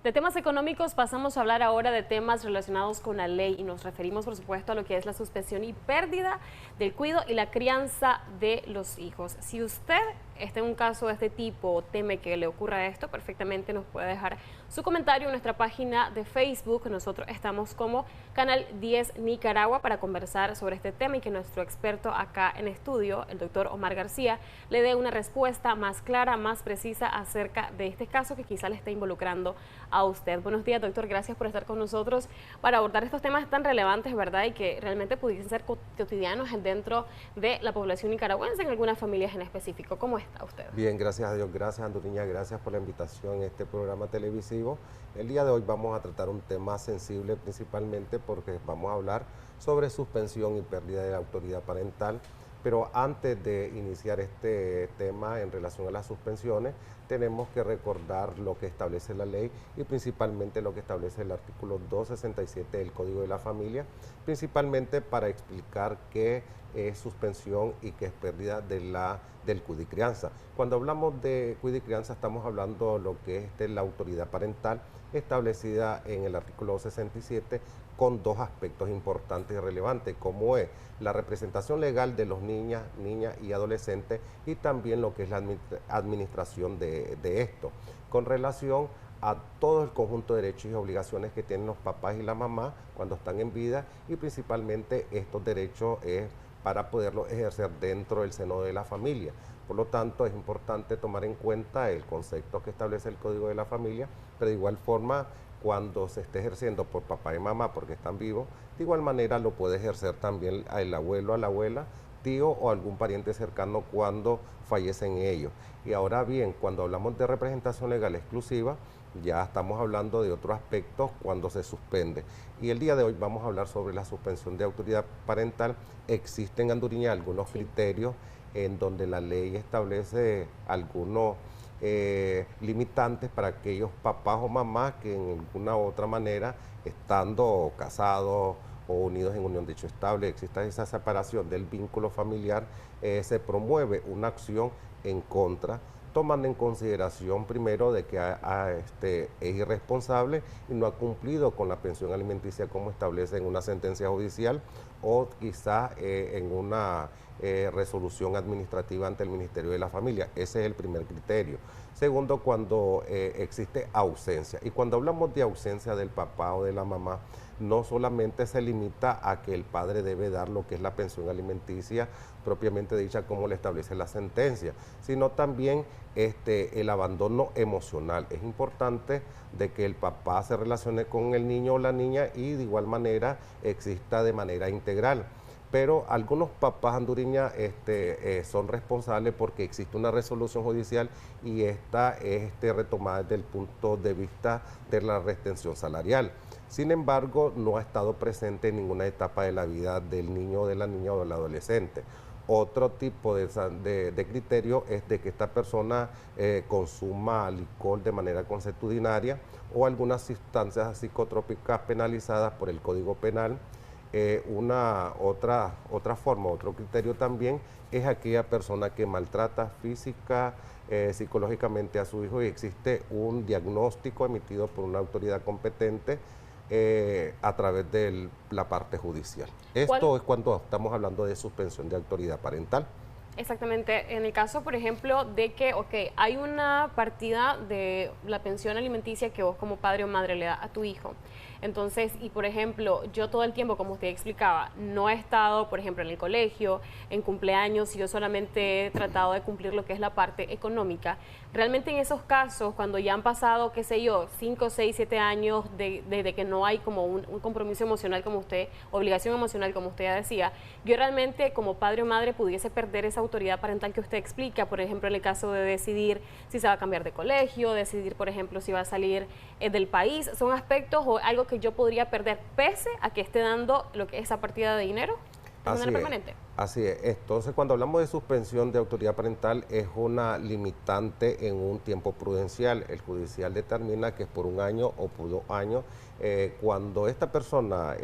De temas económicos pasamos a hablar ahora de temas relacionados con la ley y nos referimos, por supuesto, a lo que es la suspensión y pérdida del cuidado y la crianza de los hijos. Si usted está en un caso de este tipo o teme que le ocurra esto, perfectamente nos puede dejar su comentario en nuestra página de Facebook. Nosotros estamos como Canal 10 Nicaragua para conversar sobre este tema y que nuestro experto acá en estudio, el doctor Omar García, le dé una respuesta más clara, más precisa acerca de este caso que quizá le esté involucrando a usted. Buenos días, doctor. Gracias por estar con nosotros para abordar estos temas tan relevantes, ¿verdad? Y que realmente pudiesen ser cotidianos dentro de la población nicaragüense, en algunas familias en específico. ¿Cómo está usted? Bien, gracias a Dios. Gracias, Anduriña. Gracias por la invitación a este programa televisivo. El día de hoy vamos a tratar un tema sensible principalmente porque vamos a hablar sobre suspensión y pérdida de la autoridad parental. Pero antes de iniciar este tema en relación a las suspensiones, tenemos que recordar lo que establece la ley y principalmente lo que establece el artículo 267 del Código de la Familia, principalmente para explicar qué es suspensión y qué es pérdida del cuidado y crianza. Cuando hablamos de cuidado y crianza estamos hablando de lo que es la autoridad parental establecida en el artículo 267 con dos aspectos importantes y relevantes, como es la representación legal de los niñas y adolescentes y también lo que es la administración de esto, con relación a todo el conjunto de derechos y obligaciones que tienen los papás y la mamá cuando están en vida y principalmente estos derechos es para poderlos ejercer dentro del seno de la familia. Por lo tanto, es importante tomar en cuenta el concepto que establece el Código de la Familia, pero de igual forma, cuando se esté ejerciendo por papá y mamá porque están vivos, de igual manera lo puede ejercer también el abuelo, a la abuela, tío o algún pariente cercano cuando fallecen ellos. Y ahora bien, cuando hablamos de representación legal exclusiva, ya estamos hablando de otros aspectos cuando se suspende. Y el día de hoy vamos a hablar sobre la suspensión de autoridad parental. Existen, Anduriña, algunos criterios en donde la ley establece algunos limitantes para aquellos papás o mamás que en alguna u otra manera, estando casados o unidos en unión de hecho estable, exista esa separación del vínculo familiar, se promueve una acción en contra, tomando en consideración primero de que es irresponsable y no ha cumplido con la pensión alimenticia como establece en una sentencia judicial o quizás en una resolución administrativa ante el Ministerio de la Familia. Ese es el primer criterio. Segundo, cuando existe ausencia. Y cuando hablamos de ausencia del papá o de la mamá, no solamente se limita a que el padre debe dar lo que es la pensión alimenticia propiamente dicha como le establece la sentencia, sino también el abandono emocional. Es importante de que el papá se relacione con el niño o la niña y de igual manera exista de manera integral. Pero algunos papás, Anduriña, son responsables porque existe una resolución judicial y esta es retomada desde el punto de vista de la retención salarial. Sin embargo, no ha estado presente en ninguna etapa de la vida del niño, de la niña o del adolescente. Otro tipo de criterio es de que esta persona consuma licor de manera consuetudinaria o algunas sustancias psicotrópicas penalizadas por el Código Penal. Otra forma, otro criterio también es aquella persona que maltrata física, psicológicamente a su hijo y existe un diagnóstico emitido por una autoridad competente a través de la parte judicial. Esto es cuando estamos hablando de suspensión de autoridad parental. Exactamente. En el caso, por ejemplo, de que, hay una partida de la pensión alimenticia que vos como padre o madre le das a tu hijo. Entonces, y por ejemplo, yo todo el tiempo, como usted explicaba, no he estado, por ejemplo, en el colegio, en cumpleaños, y yo solamente he tratado de cumplir lo que es la parte económica. Realmente en esos casos, cuando ya han pasado, qué sé yo, 5, 6, 7 años de que no hay como un compromiso emocional como usted, obligación emocional como usted ya decía, yo realmente como padre o madre pudiese perder esa autoridad parental que usted explica, por ejemplo, en el caso de decidir si se va a cambiar de colegio, decidir, por ejemplo, si va a salir del país. Son aspectos o algo que yo podría perder pese a que esté dando lo que es esa partida de dinero de manera permanente. Así es. Entonces, cuando hablamos de suspensión de autoridad parental, es una limitante en un tiempo prudencial. El judicial determina que es por 1 año o por 2 años. Cuando esta persona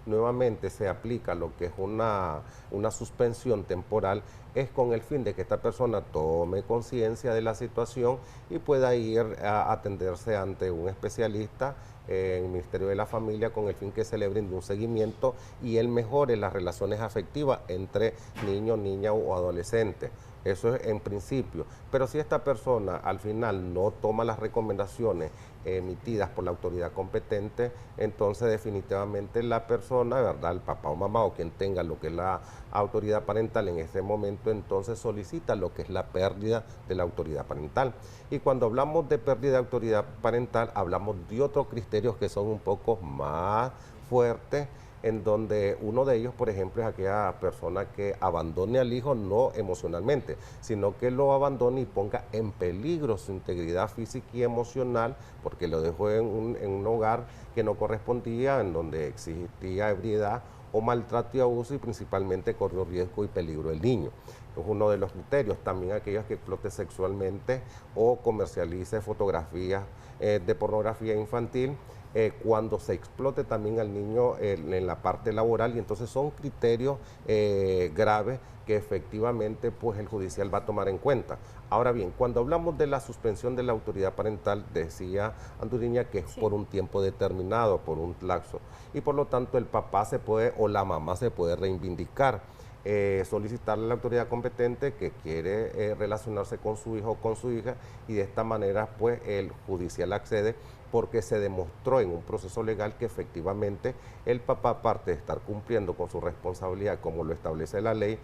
nuevamente se aplica lo que es una suspensión temporal, es con el fin de que esta persona tome conciencia de la situación y pueda ir a atenderse ante un especialista en el Ministerio de la Familia con el fin que se le brinde un seguimiento y él mejore las relaciones afectivas entre niño, niña o adolescente. Eso es en principio. Pero si esta persona al final no toma las recomendaciones emitidas por la autoridad competente, entonces definitivamente la persona, ¿verdad?, el papá o mamá o quien tenga lo que es la autoridad parental en ese momento, entonces solicita lo que es la pérdida de la autoridad parental. Y cuando hablamos de pérdida de autoridad parental, hablamos de otros criterios que son un poco más fuertes, en donde uno de ellos, por ejemplo, es aquella persona que abandone al hijo no emocionalmente, sino que lo abandone y ponga en peligro su integridad física y emocional, porque lo dejó en un hogar que no correspondía, en donde existía ebriedad o maltrato y abuso, y principalmente corrió riesgo y peligro el niño. Es uno de los criterios. También aquellos que explote sexualmente o comercialice fotografías de pornografía infantil, cuando se explote también al niño en la parte laboral, y entonces son criterios graves que efectivamente pues el judicial va a tomar en cuenta. Ahora bien, cuando hablamos de la suspensión de la autoridad parental, decía Anduriña que es por un tiempo determinado, por un lapso, y por lo tanto el papá se puede o la mamá se puede reivindicar, solicitarle a la autoridad competente que quiere relacionarse con su hijo o con su hija, y de esta manera pues el judicial accede porque se demostró en un proceso legal que efectivamente el papá, aparte de estar cumpliendo con su responsabilidad como lo establece la ley,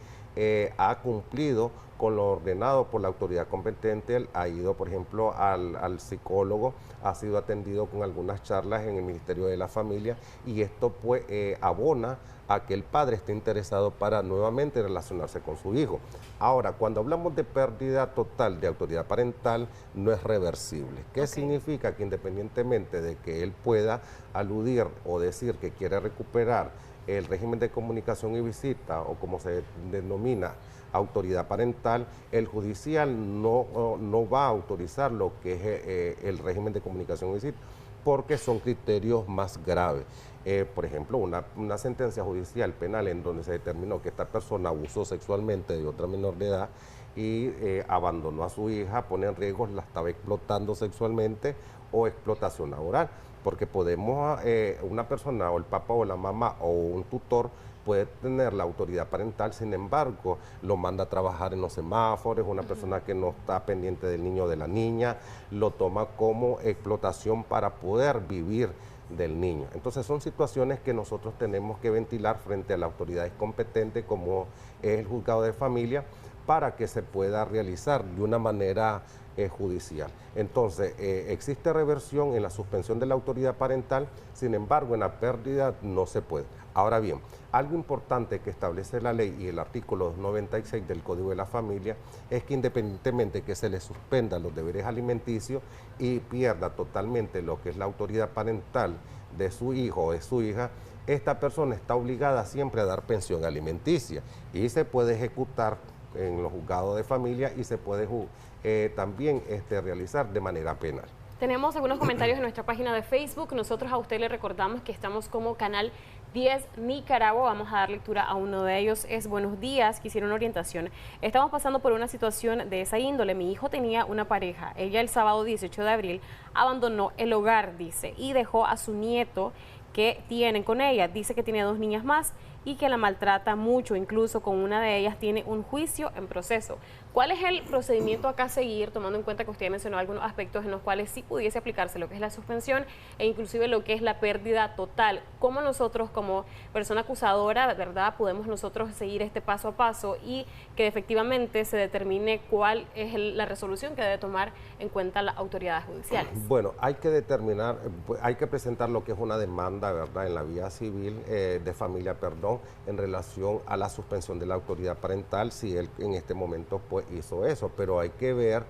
ha cumplido con lo ordenado por la autoridad competente. Él ha ido, por ejemplo, al psicólogo, ha sido atendido con algunas charlas en el Ministerio de la Familia, y esto pues abona a que el padre esté interesado para nuevamente relacionarse con su hijo. Ahora, cuando hablamos de pérdida total de autoridad parental, no es reversible. ¿Qué significa? Que independientemente de que él pueda aludir o decir que quiere recuperar el régimen de comunicación y visita, o como se denomina autoridad parental, el judicial no va a autorizar lo que es el régimen de comunicación y visita, porque son criterios más graves. Por ejemplo, una sentencia judicial penal en donde se determinó que esta persona abusó sexualmente de otra menor de edad y abandonó a su hija, pone en riesgo, la estaba explotando sexualmente o explotación laboral, porque podemos, una persona o el papá o la mamá o un tutor puede tener la autoridad parental, sin embargo, lo manda a trabajar en los semáforos, una persona que no está pendiente del niño o de la niña, lo toma como explotación para poder vivir del niño. Entonces son situaciones que nosotros tenemos que ventilar frente a las autoridades competentes, como es el juzgado de familia, para que se pueda realizar de una manera judicial. Entonces, existe reversión en la suspensión de la autoridad parental, sin embargo, en la pérdida no se puede. Ahora bien, algo importante que establece la ley y el artículo 96 del Código de la Familia es que independientemente que se le suspendan los deberes alimenticios y pierda totalmente lo que es la autoridad parental de su hijo o de su hija, esta persona está obligada siempre a dar pensión alimenticia y se puede ejecutar en los juzgados de familia y se puede también realizar de manera penal. Tenemos algunos comentarios en nuestra página de Facebook. Nosotros a usted le recordamos que estamos como Canal 10 Nicaragua. Vamos a dar lectura a uno de ellos. Es: buenos días, quisiera una orientación. Estamos pasando por una situación de esa índole. Mi hijo tenía una pareja. Ella el sábado 18 de abril abandonó el hogar, dice, y dejó a su nieto que tienen con ella. Dice que tiene 2 niñas más y que la maltrata mucho, incluso con una de ellas tiene un juicio en proceso. ¿Cuál es el procedimiento acá a seguir, tomando en cuenta que usted mencionó algunos aspectos en los cuales sí pudiese aplicarse lo que es la suspensión e inclusive lo que es la pérdida total? ¿Cómo nosotros como persona acusadora, verdad, podemos nosotros seguir este paso a paso y que efectivamente se determine cuál es la resolución que debe tomar en cuenta las autoridades judiciales? Bueno, hay que determinar, hay que presentar lo que es una demanda, ¿verdad?, en la vía civil de familia perdón, decisión en relación a la suspensión de la autoridad parental si él en este momento pues hizo eso, pero hay que ver,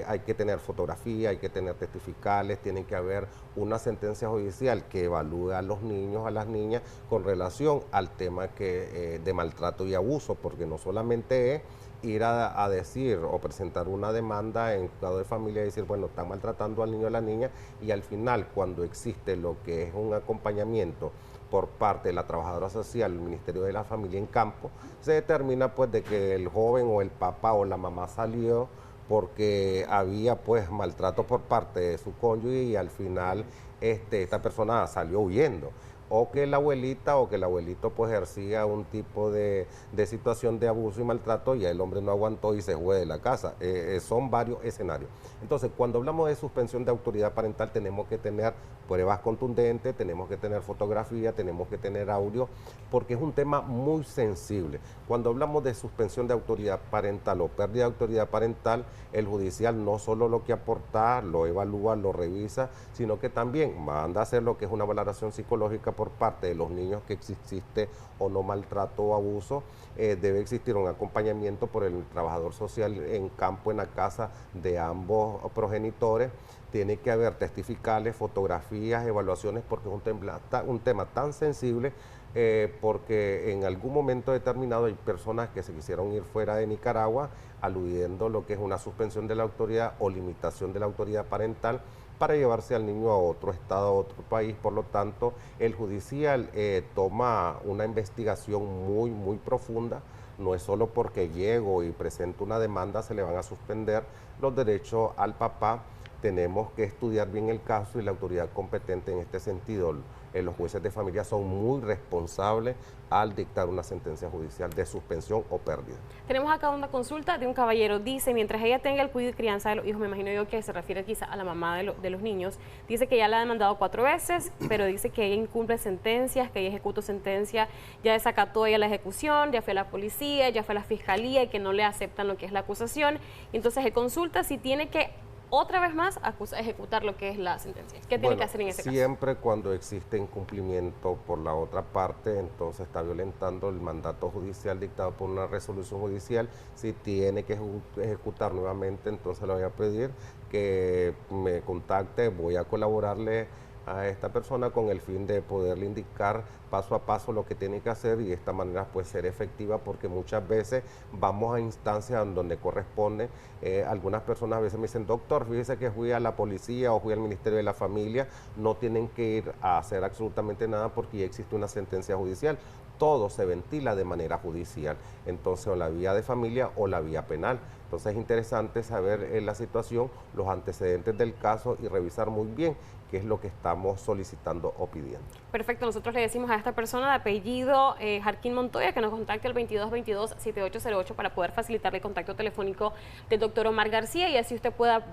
hay que tener fotografía, hay que tener testificales, tiene que haber una sentencia judicial que evalúe a los niños, a las niñas con relación al tema de maltrato y abuso, porque no solamente es ir a decir o presentar una demanda en juzgado de familia y decir, bueno, están maltratando al niño o a la niña, y al final, cuando existe lo que es un acompañamiento por parte de la trabajadora social, el Ministerio de la Familia en campo, se determina pues de que el joven o el papá o la mamá salió porque había pues maltrato por parte de su cónyuge y al final esta persona salió huyendo, o que la abuelita o que el abuelito pues ejercía un tipo de situación de abuso y maltrato y el hombre no aguantó y se fue de la casa. Son varios escenarios. Entonces, cuando hablamos de suspensión de autoridad parental, tenemos que tener pruebas contundentes, tenemos que tener fotografía, tenemos que tener audio, porque es un tema muy sensible. Cuando hablamos de suspensión de autoridad parental o pérdida de autoridad parental, el judicial no solo lo que aporta, lo evalúa, lo revisa, sino que también manda a hacer lo que es una valoración psicológica por parte de los niños que existe o no maltrato o abuso. Debe existir un acompañamiento por el trabajador social en campo, en la casa de ambos progenitores. Tiene que haber testificales, fotografías, evaluaciones, porque es un tema tan sensible, porque en algún momento determinado hay personas que se quisieron ir fuera de Nicaragua aludiendo lo que es una suspensión de la autoridad o limitación de la autoridad parental para llevarse al niño a otro estado, a otro país. Por lo tanto, el judicial toma una investigación muy, muy profunda. No es solo porque llego y presento una demanda se le van a suspender los derechos al papá. Tenemos que estudiar bien el caso y la autoridad competente en este sentido. Los jueces de familia son muy responsables al dictar una sentencia judicial de suspensión o pérdida. Tenemos acá una consulta de un caballero. Dice, mientras ella tenga el cuidado y crianza de los hijos, me imagino yo que se refiere quizá a la mamá de los niños, dice que ya la ha demandado 4 veces, pero dice que ella incumple sentencias, que ella ejecutó sentencia, ya desacató ella la ejecución, ya fue a la policía, ya fue a la fiscalía y que no le aceptan lo que es la acusación. Entonces se consulta si tiene que otra vez más ejecutar lo que es la sentencia. ¿Qué tiene que hacer en ese caso? Siempre cuando existe incumplimiento por la otra parte, entonces está violentando el mandato judicial dictado por una resolución judicial. Si tiene que ejecutar nuevamente, entonces le voy a pedir que me contacte, voy a colaborarle a esta persona con el fin de poderle indicar paso a paso lo que tiene que hacer y de esta manera pues ser efectiva, porque muchas veces vamos a instancias donde corresponde. Algunas personas a veces me dicen, doctor, fíjese que fui a la policía o fui al Ministerio de la Familia, no tienen que ir a hacer absolutamente nada porque ya existe una sentencia judicial. Todo se ventila de manera judicial, entonces o la vía de familia o la vía penal. Entonces es interesante saber la situación, los antecedentes del caso y revisar muy bien qué es lo que estamos solicitando o pidiendo. Perfecto, nosotros le decimos a esta persona de apellido Jarquín Montoya que nos contacte al 2222-7808 para poder facilitarle el contacto telefónico del doctor Omar García y así usted pueda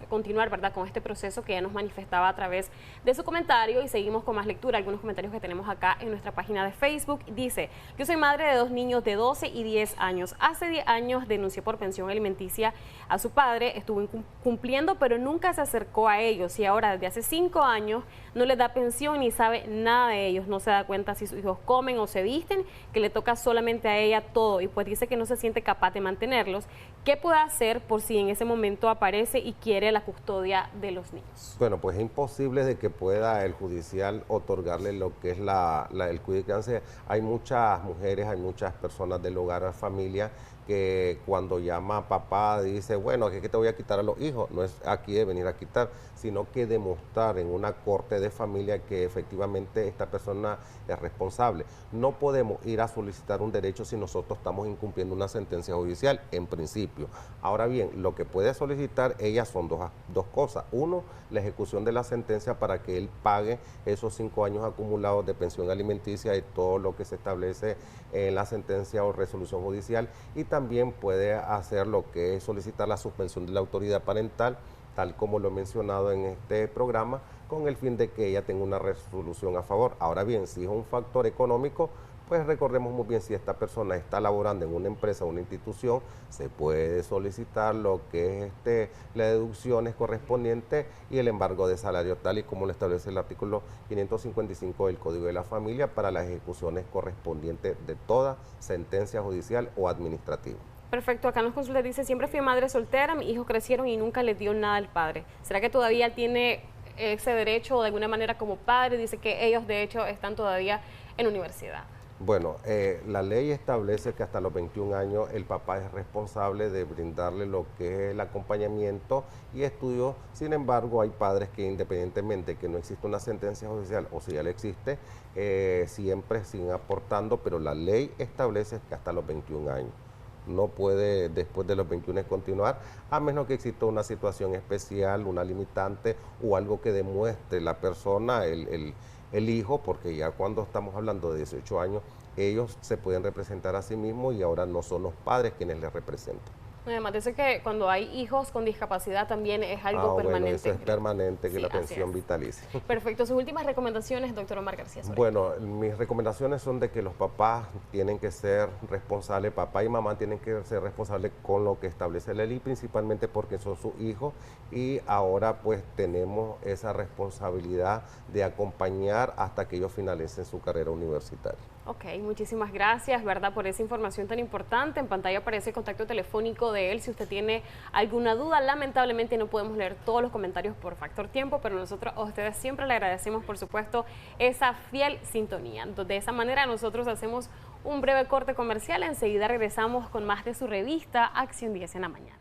continuar, ¿verdad?, con este proceso que ya nos manifestaba a través de su comentario. Y seguimos con más lectura, algunos comentarios que tenemos acá en nuestra página de Facebook. Dice, yo soy madre de 2 niños de 12 y 10 años. Hace 10 años denuncié por pensión alimenticia a su padre, estuvo cumpliendo, pero nunca se acercó a ellos y ahora desde hace 5 años no les da pensión ni sabe nada de ellos, no se da cuenta si sus hijos comen o se visten, que le toca solamente a ella todo y pues dice que no se siente capaz de mantenerlos. ¿Qué puede hacer por si en ese momento aparece y quiere la custodia de los niños? Bueno, pues es imposible de que pueda el judicial otorgarle lo que es el cuidado y crianza. Hay muchas mujeres, hay muchas personas del hogar o familia que cuando llama a papá dice, bueno, ¿qué te voy a quitar a los hijos? No es aquí de venir a quitar, sino que demostrar en una corte de familia que efectivamente esta persona es responsable. No podemos ir a solicitar un derecho si nosotros estamos incumpliendo una sentencia judicial, en principio. Ahora bien, lo que puede solicitar ella son dos cosas. Uno, la ejecución de la sentencia para que él pague esos 5 años acumulados de pensión alimenticia y todo lo que se establece en la sentencia o resolución judicial, y también puede hacer lo que es solicitar la suspensión de la autoridad parental, tal como lo he mencionado en este programa, con el fin de que ella tenga una resolución a favor. Ahora bien, si es un factor económico, pues recordemos muy bien, si esta persona está laborando en una empresa o una institución, se puede solicitar lo que es las deducciones correspondientes y el embargo de salario, tal y como lo establece el artículo 555 del Código de la Familia, para las ejecuciones correspondientes de toda sentencia judicial o administrativa. Perfecto, acá en los consultas dice, siempre fui madre soltera, mis hijos crecieron y nunca les dio nada al padre. ¿Será que todavía tiene ese derecho o de alguna manera como padre? Dice que ellos de hecho están todavía en universidad. Bueno, la ley establece que hasta los 21 años el papá es responsable de brindarle lo que es el acompañamiento y estudio. Sin embargo, hay padres que independientemente que no existe una sentencia judicial o si ya le existe, siempre siguen aportando, pero la ley establece que hasta los 21 años. No puede después de los 21 continuar, a menos que exista una situación especial, una limitante o algo que demuestre la persona, el hijo, porque ya cuando estamos hablando de 18 años, ellos se pueden representar a sí mismos y ahora no son los padres quienes les representan. Además dice que cuando hay hijos con discapacidad también es algo permanente. Bueno, eso es permanente, que sí, la pensión vitalicia. Perfecto. Sus últimas recomendaciones, doctor Omar García Soria. Bueno, mis recomendaciones son de que los papás tienen que ser responsables, papá y mamá tienen que ser responsables con lo que establece la ley, principalmente porque son sus hijos y ahora pues tenemos esa responsabilidad de acompañar hasta que ellos finalicen su carrera universitaria. Ok, muchísimas gracias, ¿verdad?, por esa información tan importante. En pantalla aparece el contacto telefónico de él si usted tiene alguna duda. Lamentablemente no podemos leer todos los comentarios por factor tiempo, pero nosotros a ustedes siempre le agradecemos, por supuesto, esa fiel sintonía. De esa manera nosotros hacemos un breve corte comercial. Enseguida regresamos con más de su revista Acción 10 en la mañana.